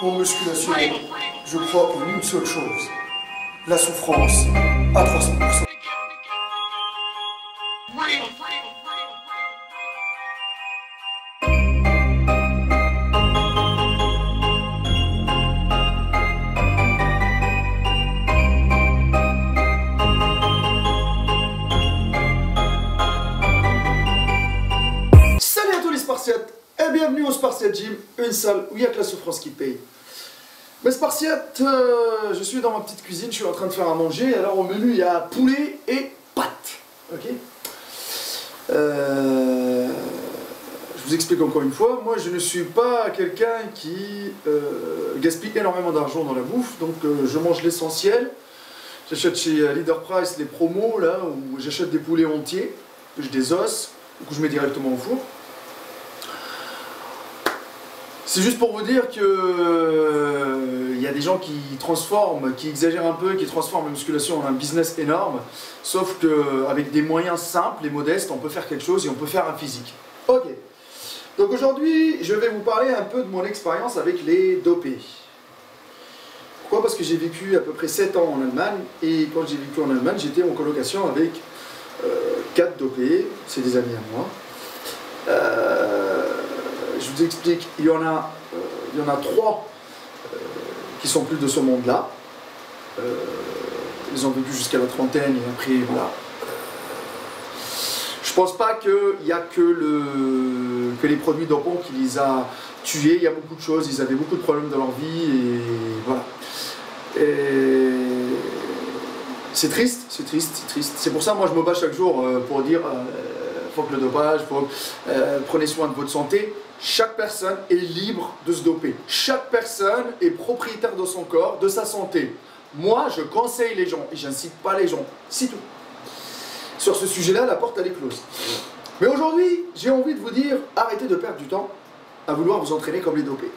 En musculation, je crois en une seule chose, la souffrance à 300%. Salut à tous les Spartiates et bienvenue au Spartiate Gym, une salle où il n'y a que la souffrance qui paye. Mes Spartiates, je suis dans ma petite cuisine, je suis en train de faire à manger. Alors au menu il y a poulet et pâtes. Ok. Je vous explique encore une fois, moi je ne suis pas quelqu'un qui gaspille énormément d'argent dans la bouffe, donc je mange l'essentiel. J'achète chez Leader Price les promos là où j'achète des poulets entiers, je des os, que je mets directement au four. C'est juste pour vous dire que y a des gens qui transforment, qui exagèrent un peu, qui transforment la musculation en un business énorme. Sauf qu'avec des moyens simples et modestes, on peut faire quelque chose et on peut faire un physique. Ok. Donc aujourd'hui, je vais vous parler un peu de mon expérience avec les dopés. Pourquoi? Parce que j'ai vécu à peu près 7 ans en Allemagne. Et quand j'ai vécu en Allemagne, j'étais en colocation avec 4 dopés. C'est des amis à moi. Je vous explique, il y en a 3 qui sont plus de ce monde-là. Ils ont vécu jusqu'à la trentaine et après, voilà. Je pense pas qu'il n'y a que les produits dopants qui les a tués. Il y a beaucoup de choses, ils avaient beaucoup de problèmes dans leur vie et voilà. C'est triste, c'est triste, c'est triste. C'est pour ça, moi, je me bats chaque jour pour dire faut que le dopage, prenez soin de votre santé. Chaque personne est libre de se doper. Chaque personne est propriétaire de son corps, de sa santé. Moi, je conseille les gens et j'incite pas les gens. C'est tout. Sur ce sujet-là, la porte elle est close. Mais aujourd'hui, j'ai envie de vous dire, arrêtez de perdre du temps à vouloir vous entraîner comme les dopés.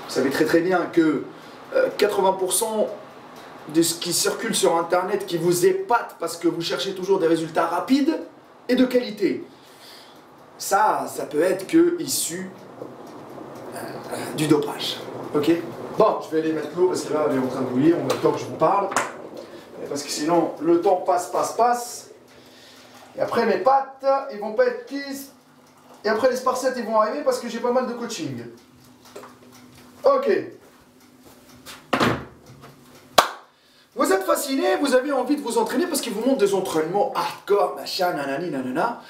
Vous savez très très bien que 80% de ce qui circule sur Internet qui vous épate parce que vous cherchez toujours des résultats rapides et de qualité. Ça peut être que issu du dopage. Ok? Bon, je vais aller mettre l'eau parce que là, elle est en train de bouillir, on a le temps que je vous parle. Parce que sinon, le temps passe. Et après, mes pâtes, ils vont pas être cuites. Et après, les Spartiates, ils vont arriver parce que j'ai pas mal de coaching. Ok. Vous êtes fasciné, vous avez envie de vous entraîner parce qu'ils vous montrent des entraînements hardcore, machin, nanani, nanana.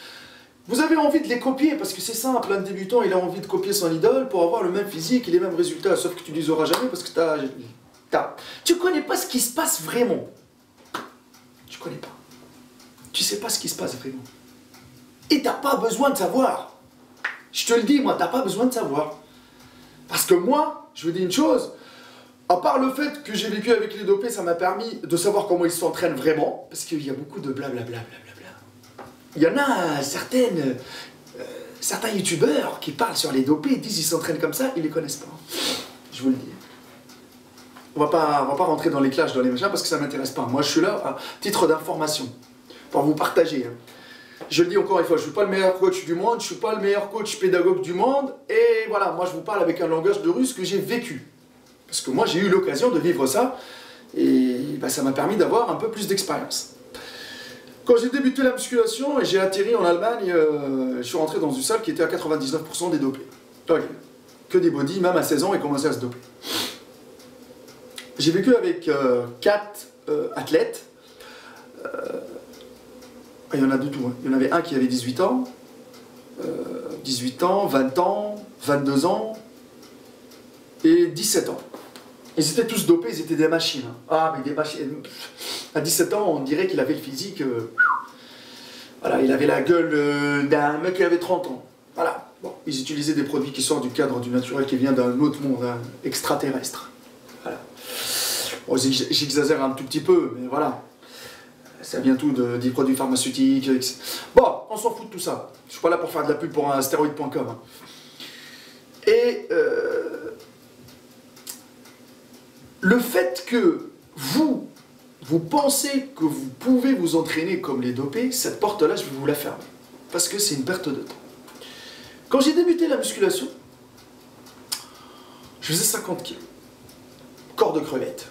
Vous avez envie de les copier parce que c'est simple, un débutant il a envie de copier son idole pour avoir le même physique et les mêmes résultats, sauf que tu ne les auras jamais parce que tu connais pas ce qui se passe vraiment. Tu connais pas. Tu sais pas ce qui se passe vraiment. Et t'as pas besoin de savoir. Je te le dis, moi, t'as pas besoin de savoir. Parce que moi, je vous dis une chose, à part le fait que j'ai vécu avec les dopés, ça m'a permis de savoir comment ils s'entraînent vraiment, parce qu'il y a beaucoup de blablabla. Il y en a certains youtubeurs qui parlent sur les dopés, ils disent qu'ils s'entraînent comme ça, ils les connaissent pas. Je vous le dis. On va pas rentrer dans les clashs, dans les machins, parce que ça m'intéresse pas. Moi, je suis là à titre d'information, pour vous partager. Je le dis encore une fois, je suis pas le meilleur coach du monde, je suis pas le meilleur coach pédagogue du monde, et voilà, moi je vous parle avec un langage de russe que j'ai vécu. Parce que moi, j'ai eu l'occasion de vivre ça, et bah, ça m'a permis d'avoir un peu plus d'expérience. Quand j'ai débuté la musculation et j'ai atterri en Allemagne, je suis rentré dans une salle qui était à 99% des dopés. Okay. Que des bodys, même à 16 ans, ils commençaient à se doper. J'ai vécu avec 4 athlètes. Il y en a de tout. Hein. Il y en avait un qui avait 18 ans, 20 ans, 22 ans et 17 ans. Ils étaient tous dopés, ils étaient des machines. Ah, mais des machines. À 17 ans, on dirait qu'il avait le physique. Voilà, il avait la gueule d'un mec qui avait 30 ans. Voilà. Bon, ils utilisaient des produits qui sortent du cadre du naturel, qui vient d'un autre monde, hein, extraterrestre. Voilà. Bon, j'exagère un tout petit peu, mais voilà. Ça vient tout des produits pharmaceutiques. Bon, on s'en fout de tout ça. Je suis pas là pour faire de la pub pour un stéroïde.com. Hein. Et le fait que vous pensez que vous pouvez vous entraîner comme les dopés, cette porte-là, je vais vous la fermer. Parce que c'est une perte de temps. Quand j'ai débuté la musculation, je faisais 50 kilos. Corps de crevette.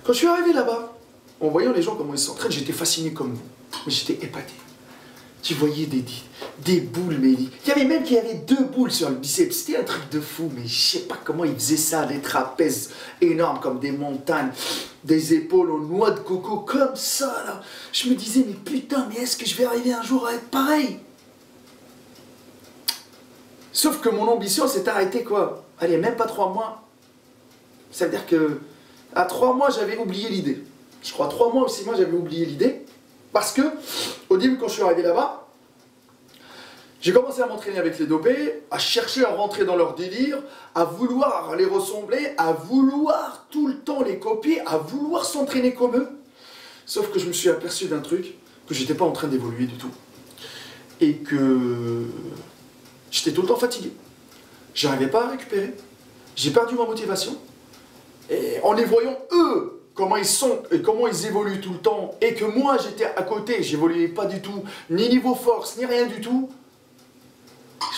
Quand je suis arrivé là-bas, en voyant les gens comment ils s'entraînent, j'étais fasciné comme vous. Mais j'étais épaté. Tu voyais des boules, mais il y avait même qu'il y avait 2 boules sur le biceps. C'était un truc de fou, mais je sais pas comment ils faisaient ça, des trapèzes énormes comme des montagnes, des épaules en noix de coco comme ça là. Je me disais, mais putain, mais est-ce que je vais arriver un jour à être pareil? Sauf que mon ambition s'est arrêtée quoi? Allez, même pas 3 mois. Ça veut dire que à 3 mois, j'avais oublié l'idée. Je crois 3 mois ou 6 mois, j'avais oublié l'idée. Parce que, au début, quand je suis arrivé là-bas, j'ai commencé à m'entraîner avec les dopés, à chercher à rentrer dans leur délire, à vouloir les ressembler, à vouloir tout le temps les copier, à vouloir s'entraîner comme eux. Sauf que je me suis aperçu d'un truc, que j'étais pas en train d'évoluer du tout. Et que j'étais tout le temps fatigué. J'arrivais pas à récupérer. J'ai perdu ma motivation. Et en les voyant, eux, comment ils sont et comment ils évoluent tout le temps, et que moi j'étais à côté, j'évoluais pas du tout, ni niveau force, ni rien du tout,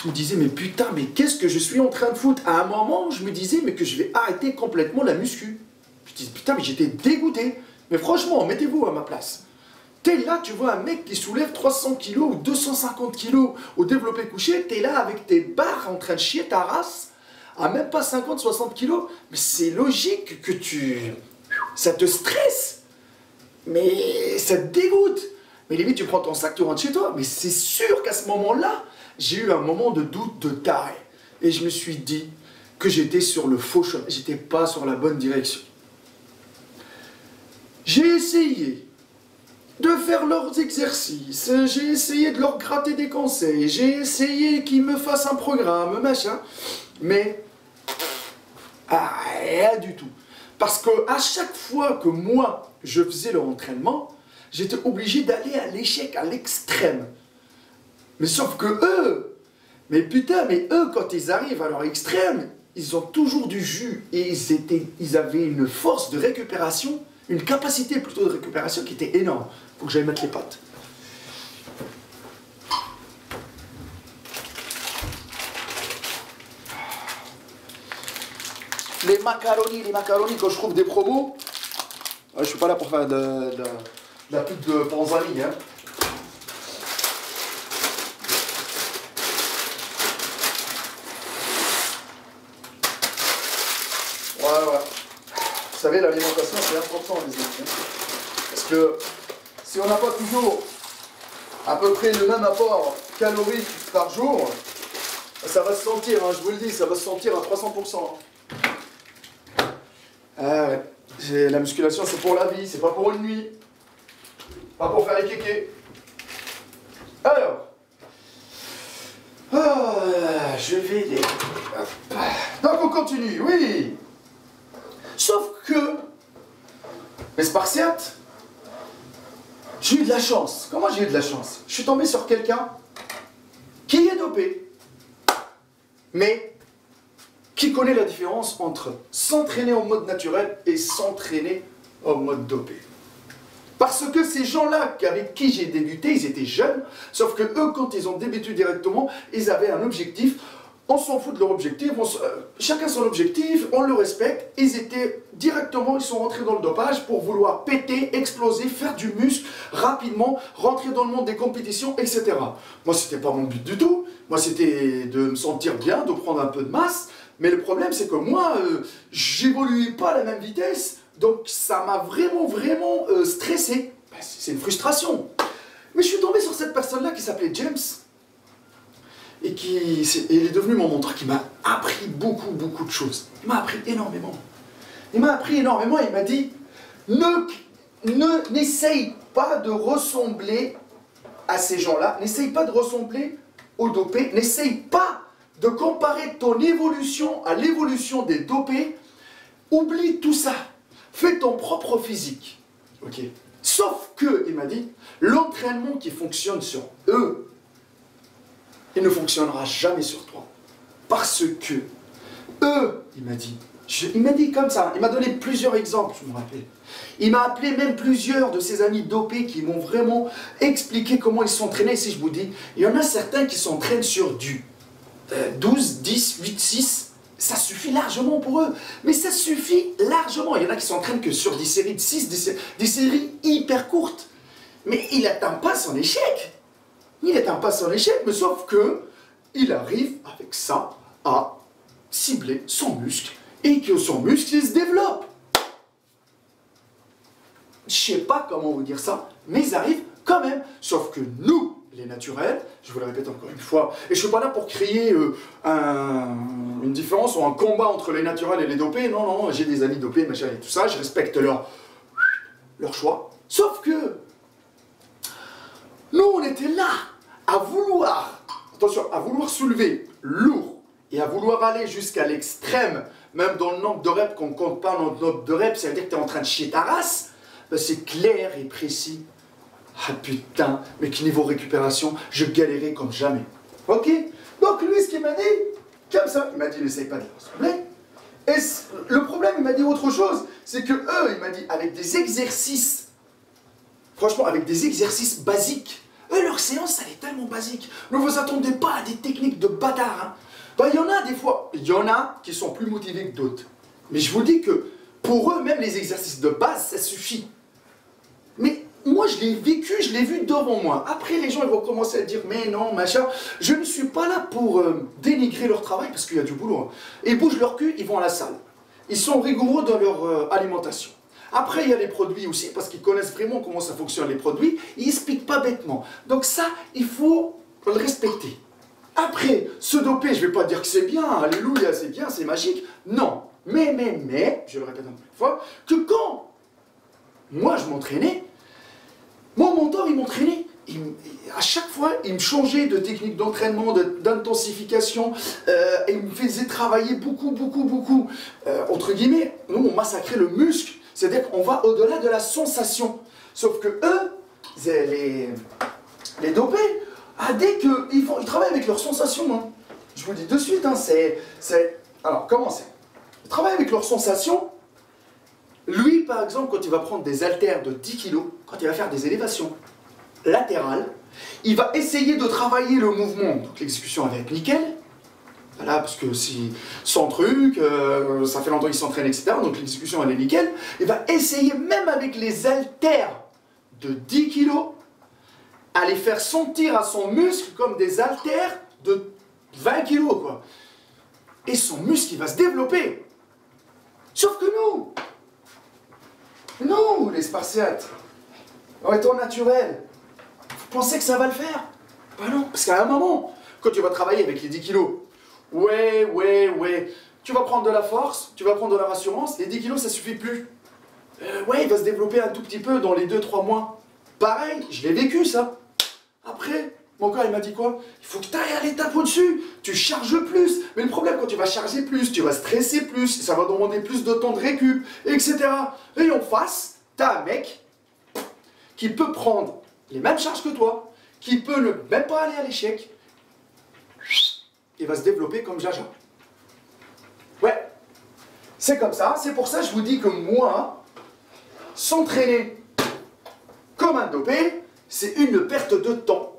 je me disais, mais putain, mais qu'est-ce que je suis en train de foutre? À un moment, je me disais, mais que je vais arrêter complètement la muscu. Je me disais, putain, mais j'étais dégoûté. Mais franchement, mettez-vous à ma place. T'es là, tu vois un mec qui soulève 300 kilos ou 250 kilos au développé couché, t'es là avec tes barres en train de chier ta race, à même pas 50-60 kilos. Mais c'est logique que ça te stresse, mais ça te dégoûte. Mais limite, tu prends ton sac, tu rentres chez toi. Mais c'est sûr qu'à ce moment-là, j'ai eu un moment de doute, de taré. Et je me suis dit que j'étais sur le faux chemin, j'étais pas sur la bonne direction. J'ai essayé de faire leurs exercices, j'ai essayé de leur gratter des conseils, j'ai essayé qu'ils me fassent un programme, machin, mais rien du tout. Parce qu'à chaque fois que moi, je faisais leur entraînement, j'étais obligé d'aller à l'échec, à l'extrême. Mais sauf que eux, mais putain, mais eux, quand ils arrivent à leur extrême, ils ont toujours du jus. Et ils avaient une force de récupération, une capacité plutôt de récupération qui était énorme. Faut que j'aille mettre les pattes. Les macaronis, quand je trouve des promos, je suis pas là pour faire de la pub de Panzani, hein. Ouais. Vous savez, l'alimentation, c'est important, les amis. Hein. Parce que si on n'a pas toujours à peu près le même apport calorique par jour, ça va se sentir, hein, je vous le dis, ça va se sentir à 300%. Ah ouais, la musculation c'est pour la vie, c'est pas pour une nuit. Pas pour faire les kékés. Alors, je vais les... Donc on continue, oui. Sauf que, mes spartiates, j'ai eu de la chance. Comment j'ai eu de la chance? Je suis tombé sur quelqu'un qui est dopé, mais qui connaît la différence entre s'entraîner en mode naturel et s'entraîner en mode dopé. Parce que ces gens-là avec qui j'ai débuté, ils étaient jeunes, sauf que eux, quand ils ont débuté directement, ils avaient un objectif. On s'en fout de leur objectif, chacun son objectif, on le respecte. Ils étaient directement, ils sont rentrés dans le dopage pour vouloir péter, exploser, faire du muscle rapidement, rentrer dans le monde des compétitions, etc. Moi, c'était pas mon but du tout. Moi, c'était de me sentir bien, de prendre un peu de masse. Mais le problème, c'est que moi, j'évoluais pas à la même vitesse. Donc, ça m'a vraiment stressé. Ben, c'est une frustration. Mais je suis tombé sur cette personne-là qui s'appelait James. Et il est devenu mon mentor, qui m'a appris beaucoup de choses. Il m'a appris énormément. Il m'a appris énormément et il m'a dit, n'essaye pas de ressembler à ces gens-là, n'essaye pas de ressembler aux dopés, n'essaye pas de comparer ton évolution à l'évolution des dopés. Oublie tout ça. Fais ton propre physique. Ok. Sauf que, il m'a dit, l'entraînement qui fonctionne sur eux, il ne fonctionnera jamais sur toi. Parce que eux, il m'a dit, Il m'a dit comme ça, il m'a donné plusieurs exemples, je me rappelle. Il m'a appelé même plusieurs de ses amis dopés qui m'ont vraiment expliqué comment ils s'entraînaient. Si je vous dis, il y en a certains qui s'entraînent sur du 12, 10, 8, 6. Ça suffit largement pour eux. Mais ça suffit largement. Il y en a qui s'entraînent que sur des séries de 6, des séries hyper courtes. Mais il n'atteint pas son échec. Il n'atteint pas son échec, mais sauf que il arrive avec ça à cibler son muscle et que son muscle il se développe. Je ne sais pas comment vous dire ça, mais ils arrivent quand même. Sauf que nous, les naturels, je vous le répète encore une fois, et je ne suis pas là pour créer une différence ou un combat entre les naturels et les dopés. Non, non, j'ai des amis dopés, machin et tout ça, je respecte leur choix. Sauf que nous, on était là à vouloir, attention, à vouloir soulever lourd et à vouloir aller jusqu'à l'extrême, même dans le nombre de reps qu'on ne compte pas dans le nombre de reps, ça veut dire que tu es en train de chier ta race. Ben c'est clair et précis. Ah putain, mais que niveau récupération, je galérais comme jamais. Ok? Donc lui, ce qu'il m'a dit, comme ça, il m'a dit n'essaye pas de les ressembler. Et le problème, il m'a dit autre chose, c'est que eux, il m'a dit avec des exercices, franchement, avec des exercices basiques, eux, leur séance, elle est tellement basique. Ne vous attendez pas à des techniques de bâtard. Hein. Ben, il y en a des fois, il y en a qui sont plus motivés que d'autres. Mais je vous dis que pour eux, même les exercices de base, ça suffit. Mais moi, je l'ai vécu, je l'ai vu devant moi. Après, les gens ils vont commencer à dire, mais non, machin. Je ne suis pas là pour dénigrer leur travail, parce qu'il y a du boulot. Hein. Ils bougent leur cul, ils vont à la salle. Ils sont rigoureux dans leur alimentation. Après, il y a les produits aussi, parce qu'ils connaissent vraiment comment ça fonctionne, les produits. Ils n'expliquent pas bêtement. Donc ça, il faut le respecter. Après, se doper, je ne vais pas dire que c'est bien, alléluia, c'est bien, c'est magique. Non. Mais, je le répète encore une fois, que quand moi je m'entraînais, mon mentor il m'entraînait, à chaque fois il me changeait de technique d'entraînement, d'intensification, et il me faisait travailler beaucoup, entre guillemets, nous on massacrait le muscle, c'est-à-dire qu'on va au-delà de la sensation. Sauf que eux, les dopés, dès qu'ils travaillent avec leurs sensations, hein. Je vous dis de suite, hein, alors comment c'est? Ils travaillent avec leurs sensations. Lui, par exemple, quand il va prendre des haltères de 10 kg, quand il va faire des élévations latérales, il va essayer de travailler le mouvement. Donc l'exécution va être nickel. Voilà, parce que si sans truc, ça fait longtemps qu'il s'entraîne, etc. Donc l'exécution, elle est nickel. Il va essayer, même avec les haltères de 10 kg, à les faire sentir à son muscle comme des haltères de 20 kg, quoi. Et son muscle, il va se développer. Sauf que nous, les Spartiates, en étant naturels, vous pensez que ça va le faire? Ben non, parce qu'à un moment, quand tu vas travailler avec les 10 kilos, ouais, tu vas prendre de la force, tu vas prendre de la rassurance, les 10 kilos, ça suffit plus. Ouais, il va se développer un tout petit peu dans les 2-3 mois. Pareil, je l'ai vécu ça. Après, mon corps, il m'a dit quoi? Il faut que tu ailles à l'étape au-dessus, tu charges plus. Mais le problème, quand tu vas charger plus, tu vas stresser plus, ça va demander plus de temps de récup, etc. Et en face, tu as un mec qui peut prendre les mêmes charges que toi, qui peut ne même pas aller à l'échec, il va se développer comme Jaja. Ouais, c'est comme ça, c'est pour ça que je vous dis que moi, s'entraîner comme un dopé, c'est une perte de temps.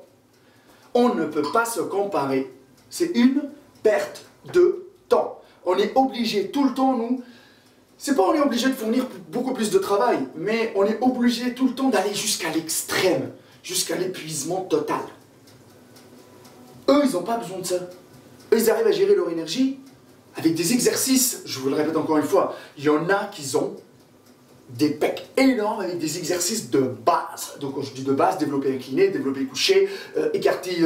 On ne peut pas se comparer. C'est une perte de temps. On est obligé tout le temps, nous, c'est pas on est obligé de fournir beaucoup plus de travail, mais on est obligé tout le temps d'aller jusqu'à l'extrême, jusqu'à l'épuisement total. Eux, ils n'ont pas besoin de ça. Eux, ils arrivent à gérer leur énergie avec des exercices. Je vous le répète encore une fois, il y en a qui ont des pecs énormes avec des exercices de base. Donc quand je dis de base, développer incliné, développer couché, écarté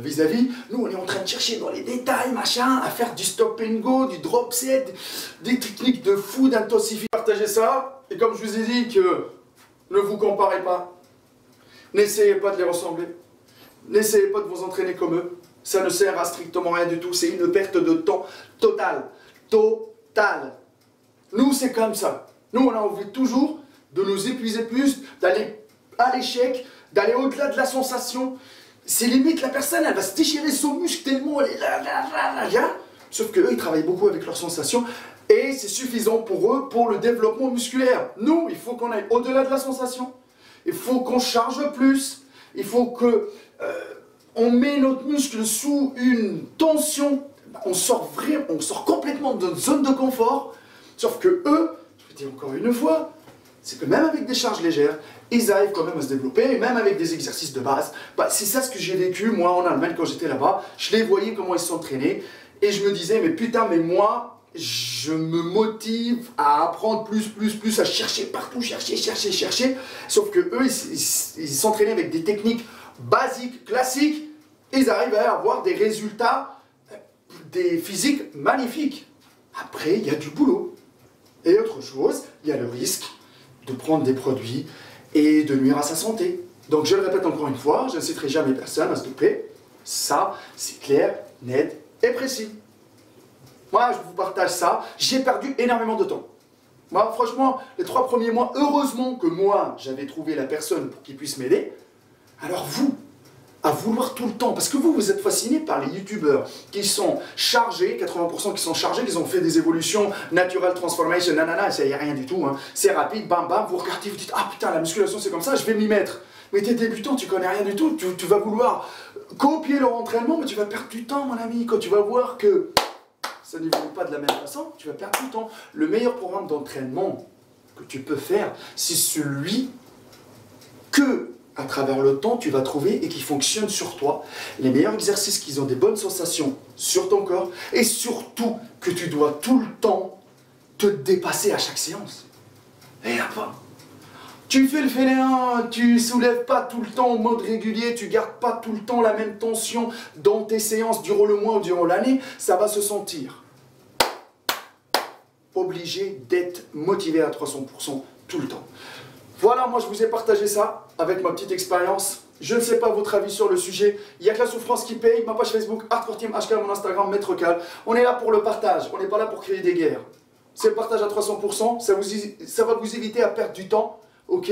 vis-à-vis. Nous on est en train de chercher dans les détails, machin, à faire du stop and go, du drop set, des techniques de fou, d'intensifier. Partagez ça, et comme je vous ai dit que ne vous comparez pas, n'essayez pas de les ressembler, n'essayez pas de vous entraîner comme eux, ça ne sert à strictement rien du tout, c'est une perte de temps totale. Nous c'est comme ça. Nous, on a envie toujours de nous épuiser plus, d'aller à l'échec, d'aller au-delà de la sensation. C'est limite, la personne, elle va se déchirer son muscle tellement elle est là. Sauf qu'eux, ils travaillent beaucoup avec leurs sensations et c'est suffisant pour eux pour le développement musculaire. Nous, il faut qu'on aille au-delà de la sensation. Il faut qu'on charge plus. Il faut que on met notre muscle sous une tension. On sort complètement de notre zone de confort. Sauf que eux, je vous dis encore une fois, c'est que même avec des charges légères, ils arrivent quand même à se développer, et même avec des exercices de base. Bah, c'est ça ce que j'ai vécu, moi, en Allemagne, quand j'étais là-bas. Je les voyais comment ils s'entraînaient, et je me disais, mais putain, mais moi, je me motive à apprendre plus, à chercher partout, chercher. Sauf que eux, ils s'entraînaient avec des techniques basiques, classiques, et ils arrivent à avoir des résultats, des physiques magnifiques. Après, il y a du boulot. Et autre chose, il y a le risque de prendre des produits et de nuire à sa santé. Donc je le répète encore une fois, je n'inciterai jamais personne à se doper. Ça, c'est clair, net et précis. Moi, je vous partage ça. J'ai perdu énormément de temps. Moi, franchement, les 3 premiers mois, heureusement que moi, j'avais trouvé la personne pour qui puisse m'aider. Alors vous, à vouloir tout le temps, parce que vous êtes fasciné par les youtubeurs qui sont chargés, 80% qui sont chargés, qui ont fait des évolutions, natural transformation, nanana, il n'y a rien du tout, hein. C'est rapide, bam bam, vous regardez, vous dites, ah putain, la musculation c'est comme ça, je vais m'y mettre. Mais t'es débutant, tu connais rien du tout, tu vas vouloir copier leur entraînement, mais tu vas perdre du temps, mon ami, quand tu vas voir que ça n'évolue pas de la même façon, tu vas perdre du temps. Le meilleur programme d'entraînement que tu peux faire, c'est celui que à travers le temps, tu vas trouver et qui fonctionne sur toi. Les meilleurs exercices qui ont des bonnes sensations sur ton corps et surtout que tu dois tout le temps te dépasser à chaque séance. Et là pas. Tu fais le fainéant, tu soulèves pas tout le temps en mode régulier, tu gardes pas tout le temps la même tension dans tes séances durant le mois ou durant l'année, ça va se sentir. Obligé d'être motivé à 300% tout le temps. Voilà, moi je vous ai partagé ça avec ma petite expérience. Je ne sais pas votre avis sur le sujet. Il n'y a que la souffrance qui paye. Ma page Facebook, Hardcore Team HK, mon Instagram, Maître Cal. On est là pour le partage. On n'est pas là pour créer des guerres. C'est le partage à 300%. Ça va vous éviter à perdre du temps. Ok?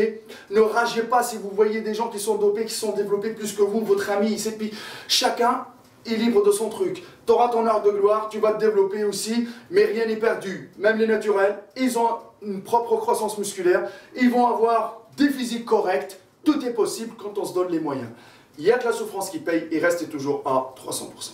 Ne ragez pas si vous voyez des gens qui sont dopés, qui sont développés plus que vous, votre ami. Puis chacun est libre de son truc. Tu auras ton heure de gloire, tu vas te développer aussi, mais rien n'est perdu. Même les naturels, ils ont une propre croissance musculaire, ils vont avoir des physiques correctes, tout est possible quand on se donne les moyens. Il y a que la souffrance qui paye et restez toujours à 300%.